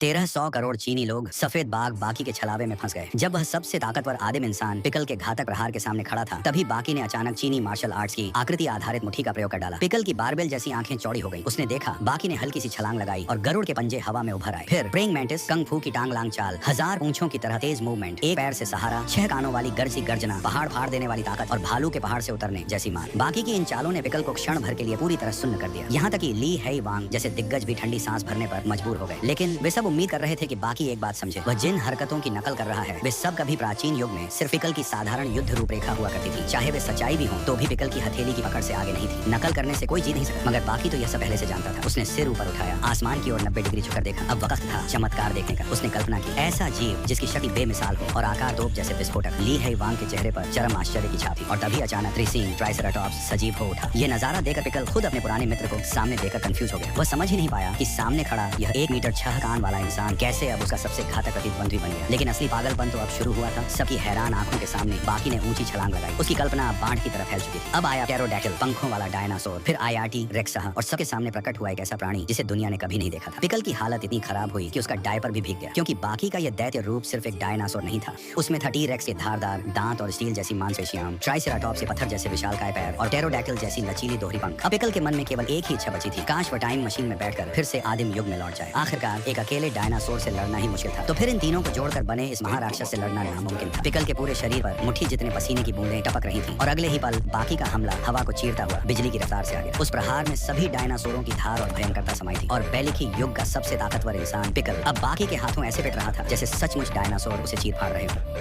1300 करोड़ चीनी लोग सफेद बाघ बाकी के छलावे में फंस गए। जब वह सबसे ताकतवर आदिम इंसान पिकल के घातक प्रहार के सामने खड़ा था, तभी बाकी ने अचानक चीनी मार्शल आर्ट्स की आकृति आधारित मुट्ठी का प्रयोग कर डाला। पिकल की बारबेल जैसी आंखें चौड़ी हो गईं। उसने देखा, बाकी ने हल्की सी छलांग लगाई और गरुड़ के पंजे हवा में उभर आए। फिर प्रेइंग मैंटिस, कंग फू की टांग लांग चाल, 1000 पूंछों की तरह तेज मूवमेंट, एक पैर से सहारा, 6 कानों वाली गरजी गर्जना, पहाड़ फाड़ देने वाली ताकत और भालू के पहाड़ से उतरने जैसी मान। बाकी की इन चालों ने पिकल को क्षण भर के लिए पूरी तरह सुन्न कर दिया। यहाँ तक कि ली हेई वांग जैसे दिग्गज भी ठंडी सांस भरने पर मजबूर हो गए। लेकिन वे सब उम्मीद कर रहे थे कि बाकी एक बात समझे। वह जिन हरकतों की नकल कर रहा है, वे सब कभी प्राचीन युग में सिर्फ पिकल की साधारण युद्ध रूपरेखा हुआ करती थी। चाहे वे सच्चाई भी हो, तो भी पिकल की हथेली की पकड़ से आगे नहीं थी। नकल करने से कोई जीत नहीं सकता। मगर बाकी तो यह सब पहले से जानता था। उसने सिर ऊपर उठाया, आसमान की ओर 90 डिग्री झुककर देखा। अब वक्त था चमत्कार देखने का। उसने कल्पना की, ऐसा जीव जिसकी शक्ति बेमिसाल हो और आकार तोप जैसे विस्फोटक। ली हेई वांग के चेहरे पर चरम आश्चर्य की छाप थी और तभी अचानक त्रिसींग ट्राइसेराटॉप्स सजीव हो उठा। यह नजारा देखकर पिकल खुद अपने पुराने मित्र को सामने देखकर कंफ्यूज हो गया। वह समझ ही नहीं पाया कि सामने खड़ा यह 1 मीटर 6 कान वाला इंसान कैसे अब उसका सबसे घातक प्रतिद्वंद्वी बन गया। लेकिन असली पागलपन तो अब शुरू हुआ था। सबकी हैरान आंखों के सामने बाकी ने ऊंची छलांग लगाई। उसकी कल्पना अब बाढ़ की तरफ फैल चुकी थी। अब आया प्टेरोडैक्टिल, पंखों वाला डायनासोर, फिर आयाटी रेक्सा और सबके सामने प्रकट हुआ एक ऐसा प्राणी जिसे दुनिया ने कभी नहीं देखा था। पिकल की हालत इतनी खराब हुई कि उसका डायपर भी भीग गया, क्योंकि बाकी का यह दैत्य रूप सिर्फ एक डायनासोर नहीं था। उसमें था टी-रेक्स के धारदार दांत और स्टील जैसी मांसपेशियां, ट्राइसेराटॉप्स के पत्थर जैसे विशालकाय पैर और प्टेरोडैक्टिल जैसी लचीली दोहरी पंख। अब पिकल के मन में केवल एक ही इच्छा बची थी, काश वह टाइम मशीन में बैठकर फिर से आदिम युग में लौट जाए। आखिरकार एक अकेले डायनासोर से लड़ना ही मुश्किल था, तो फिर इन तीनों को जोड़कर बने इस महाराक्षस से लड़ना नामुमकिन था। पिकल के पूरे शरीर पर मुट्ठी जितने पसीने की बूंदें टपक रही थीं और अगले ही पल बाकी का हमला हवा को चीरता हुआ बिजली की रफ्तार से आ गया। उस प्रहार में सभी डायनासोरों की धार और भयंकरता समाई थी और बैलिकी युग का सबसे ताकतवर इंसान पिकल अब बाकी के हाथों ऐसे पिट रहा था जैसे सचमुच डायनासोर उसे चीर फाड़ रहे हो।